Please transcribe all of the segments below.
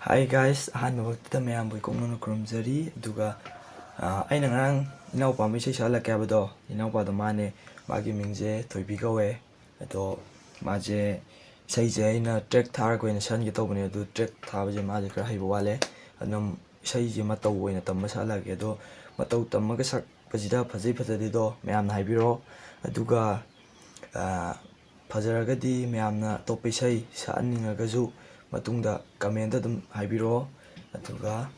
Hi guys, ahanba wakta mayam boy kongno kurumjari aduga aina ngarang inaupa mi sei sala kya bado inaupa do mane magi mingje thoibi gawe ado maje sei je aina track thar ko ina san ge tobane adu track thabaje maje kra haiba wale anum sei je matau oina tamma sala ge do matau tamma ga sak pajida phajai phajade do mayam na haibiro aduga phajaraga di mayam na topi sei saninga gaju matungda comment dum haibiro aduga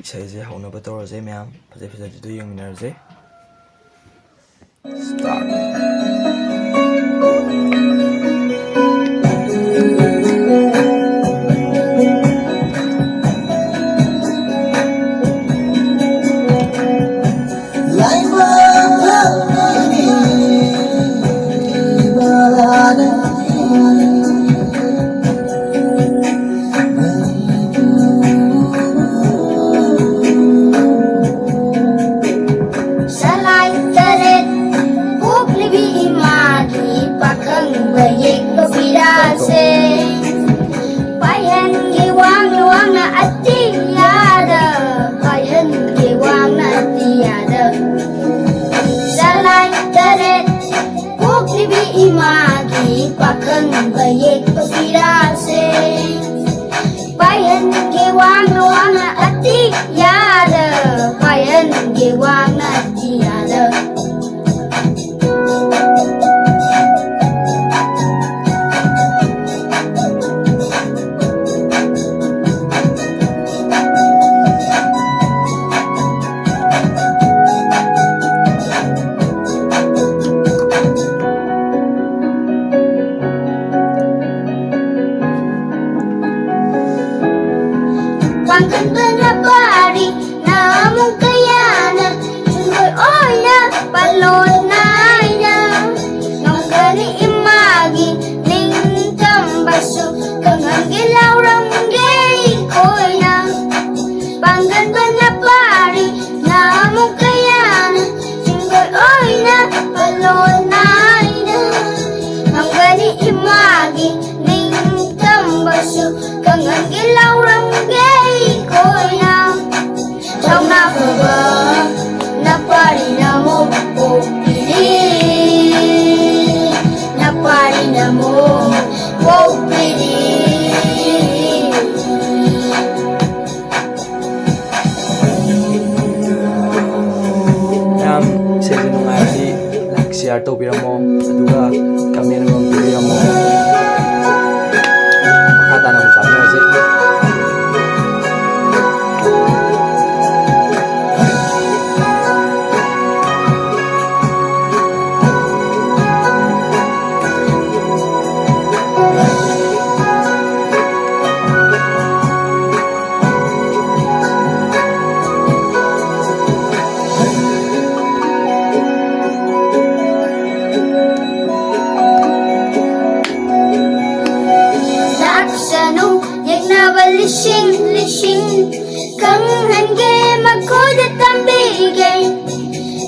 isaize hauna batoroje mayam phajai phajai du yengminarje start Imagi pakang bayek pasirase payan ke wana wana ati yada payan ke wana ati yada Pangkat benapari namun kayana Sungguh oina balon naina Nganggani imagi ning tambaso Kangang gilaw ranggay oina Pangkat benapari namun kayana Sungguh oina balon naina Nganggani imagi ning tambaso Kangang gilaw ranggay share tobiramo aduga comment mo piramo makata na mo sabi Lishing, lishing, kang hange magkoda tambige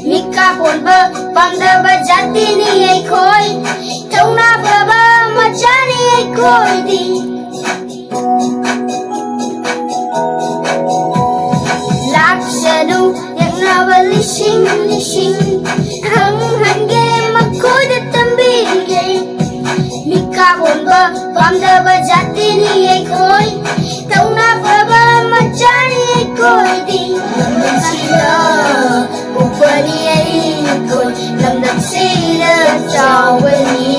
Mika pon ba pangda ba jati ni ay koi Tong na ba ba machani ay koi di Lakshanu yang na ba lishing, lishing, kang hange magkoda tambige Mika pon ba pangda ba jati ni ay koi Tong na baba machani koi di Lamdam sila upani ay koi Lamdam sila chawani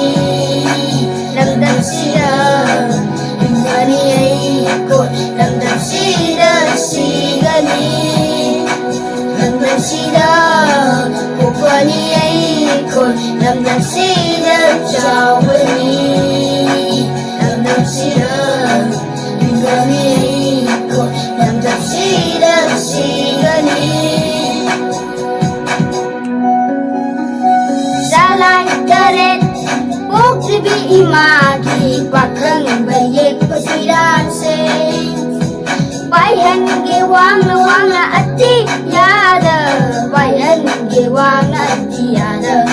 Lamdam sila upani ay koi Lamdam sila sigani Lamdam sila upani ay koi Lamdam sila chawani Lamdam sila Imagi pakang bayek pasirase Bayan ge wana wana ati yada Bayan ge wana ati yada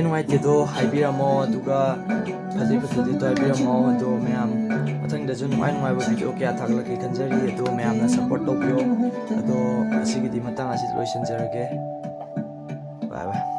ꯅꯨꯡꯉꯥꯏ ꯅꯨꯡꯉꯥꯏꯇꯦꯗꯣ ꯍꯥꯏꯕꯤꯔꯝꯃꯣ ꯑꯗꯨꯒ ꯐꯖꯩ ꯐꯖꯗꯦꯗꯣ ꯍꯥꯏꯕꯤꯔꯝꯃꯣ ꯑꯗꯣ ꯃꯌꯥꯝ ꯃꯊꯪꯗꯁꯨ ꯅꯨꯡꯉꯥꯏ ꯅꯨꯡꯉꯥꯏꯕ video ꯀꯌꯥ ꯊꯥꯒꯠꯂꯛꯀꯦ ꯈꯟꯖꯔꯤ ꯑꯗꯣ ꯃꯌꯥꯝꯅ ꯁꯞꯄꯣꯔꯠ ꯇꯧꯕꯤꯌꯣ ꯑꯗꯣ ꯑꯁꯤꯒꯤꯗꯤ ꯃꯇꯥꯡ ꯑꯁꯤꯗ ꯂꯣꯏꯁꯤꯟꯖꯔꯒꯦ ꯕꯥꯏ ꯕꯥꯏ